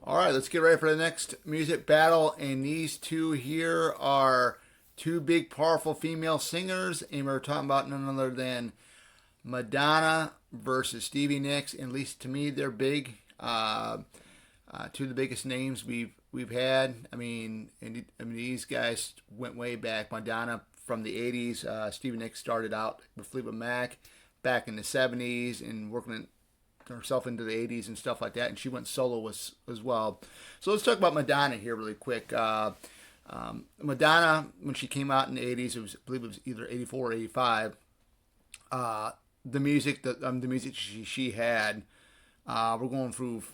All right, let's get ready for the next music battle. And these two here are two big, powerful female singers. And we're talking about none other than Madonna versus Stevie Nicks. And at least to me, they're big. Two of the biggest names we've had. These guys went way back. Madonna from the '80s. Stevie Nicks started out with Fleetwood Mac back in the '70s and working herself into the '80s and stuff like that, and she went solo as well. So let's talk about Madonna here really quick. Madonna, when she came out in the '80s, I believe it was either '84 or '85. The music she had, we're going through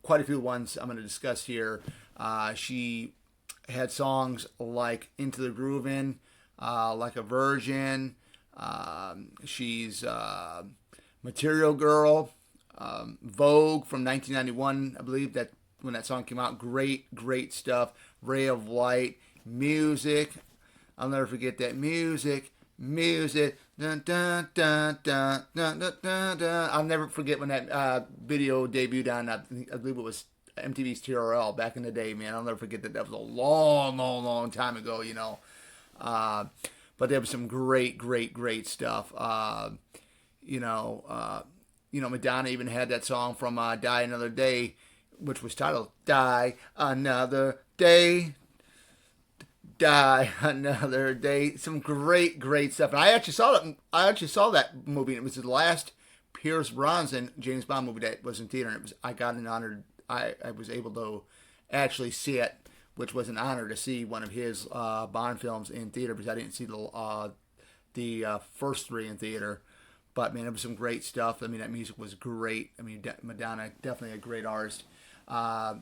quite a few ones I'm going to discuss here. She had songs like "Into the Groovin'," like a Virgin. She's Material Girl, Vogue from 1991, I believe that when that song came out, great stuff. Ray of Light, Music, I'll never forget that music. Dun, dun, dun, dun, dun, dun, dun, dun. I'll never forget when that video debuted on, I believe it was MTV's TRL back in the day, man. I'll never forget that. That was a long time ago, you know. Uh, but there was some great stuff. You know, Madonna even had that song from "Die Another Day," which was titled "Die Another Day." Die Another Day. Some great stuff. And I actually saw that movie. And it was the last Pierce Brosnan James Bond movie that was in theater. And I got an honor. I was able to actually see it, which was an honor to see one of his Bond films in theater because I didn't see the first three in theater. But man, it was some great stuff. I mean, that music was great. I mean, Madonna definitely a great artist. Uh,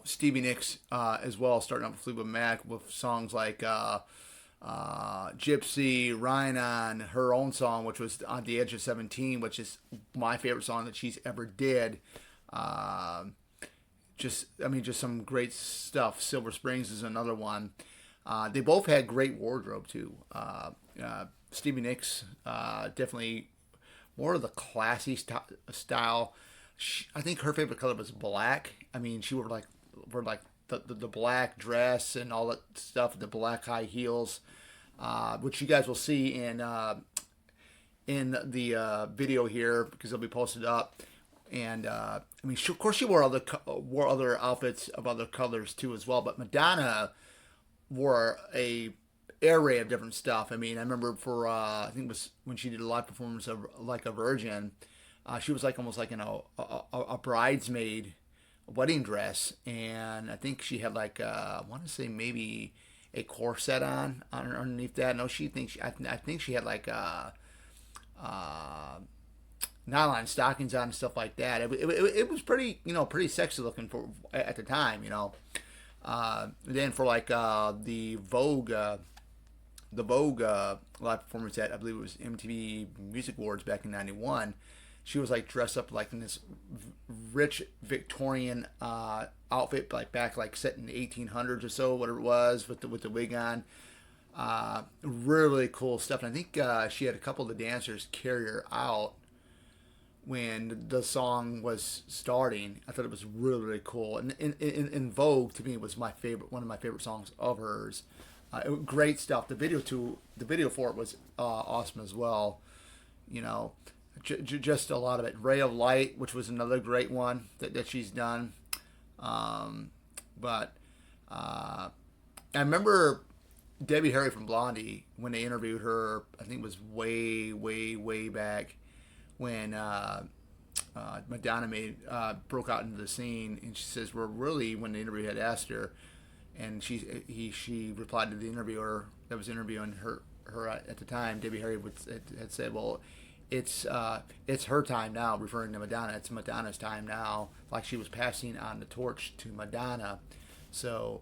Stevie Nicks as well, starting off with Fleetwood Mac with songs like Gypsy, Rhine, her own song, which was On the Edge of 17, which is my favorite song that she's ever did. Uh, just some great stuff. Silver Springs is another one. They both had great wardrobe too. Stevie Nicks definitely more of the classy style. I think her favorite color was black. I mean, she wore like the black dress and all that stuff, the black high heels, which you guys will see in the video here because they'll be posted up. And of course, she wore other outfits of other colors too as well. But Madonna wore a array of different stuff. I mean, I remember for I think it was when she did a live performance of "Like a Virgin." She was like almost like a bridesmaid wedding dress, and I think she had like I want to say maybe a corset on underneath that. No, I think she had like uh, nylon stockings on and stuff like that. It was pretty sexy looking for at the time, you know. Then for like the Vogue live performance at I believe it was MTV Music Awards back in '91. She was like dressed up like in this rich Victorian outfit, like back like set in the 1800s or so, whatever it was, with the wig on. Really cool stuff. And I think she had a couple of the dancers carry her out when the song was starting. I thought it was really cool. And in Vogue to me was one of my favorite songs of hers. Great stuff. The video for it was awesome as well. You know, just a lot of it. Ray of Light, which was another great one that she's done. But I remember Debbie Harry from Blondie when they interviewed her. I think it was way back when Madonna broke out into the scene, and she says, "We're really," when the interview had asked her, and she replied to the interviewer that was interviewing her at the time. Debbie Harry had said, "Well, it's her time now," referring to Madonna. It's Madonna's time now, like she was passing on the torch to Madonna. So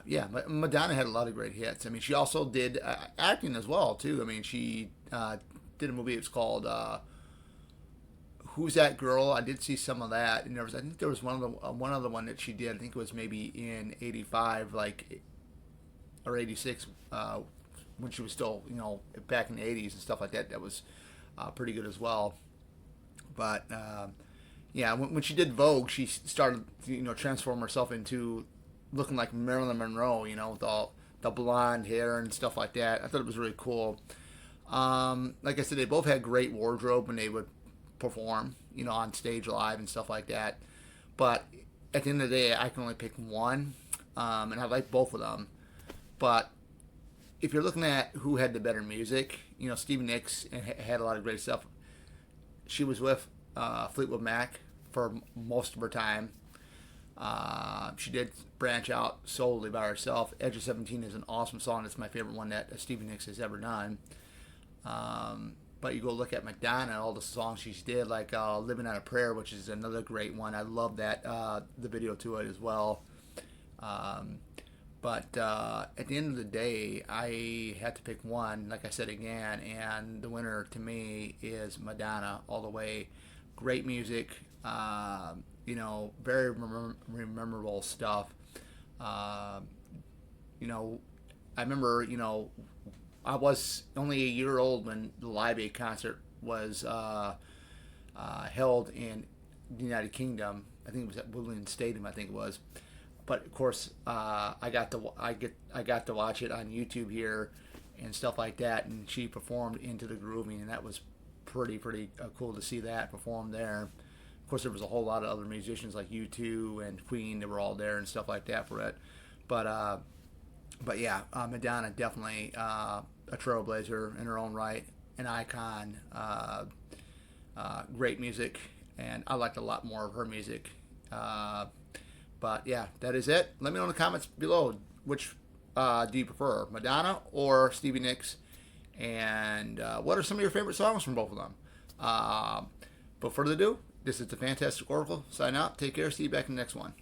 yeah, Madonna had a lot of great hits. I mean, she also did acting as well too. I mean, she did a movie. It was called Who's That Girl? I did see some of that, and I think there was one other one that she did. I think it was maybe in '85, like or '86, when she was still back in the '80s and stuff like that. That was pretty good as well. But Yeah, when she did Vogue, she started transform herself into looking like Marilyn Monroe. With all the blonde hair and stuff like that. I thought it was really cool. Like I said, they both had great wardrobe when they would perform, on stage live and stuff like that. But at the end of the day, I can only pick one, and I like both of them. But if you're looking at who had the better music, Stevie Nicks had a lot of great stuff. She was with Fleetwood Mac for most of her time. She did branch out solely by herself. Edge of 17 is an awesome song. It's my favorite one that Stevie Nicks has ever done. But you go look at Madonna, all the songs she did, like Living on a Prayer, which is another great one. I love that, the video to it as well. But at the end of the day, I had to pick one, like I said again, and the winner to me is Madonna all the way. Great music, very memorable stuff. I remember, I was only a year old when the Live Aid concert was held in the United Kingdom. I think it was at Woodland Stadium. I think it was. But of course, I got to watch it on YouTube here and stuff like that. And she performed Into the Grooving, and that was pretty cool to see that perform there. Of course, there was a whole lot of other musicians like U2 and Queen that were all there and stuff like that for it. But yeah, Madonna definitely a trailblazer in her own right, an icon. Great music, and I liked a lot more of her music. But yeah, that is it. Let me know in the comments below which do you prefer, Madonna or Stevie Nicks, and what are some of your favorite songs from both of them. But further ado, this is the Fantastic Oracle. Sign out. Take care. See you back in the next one.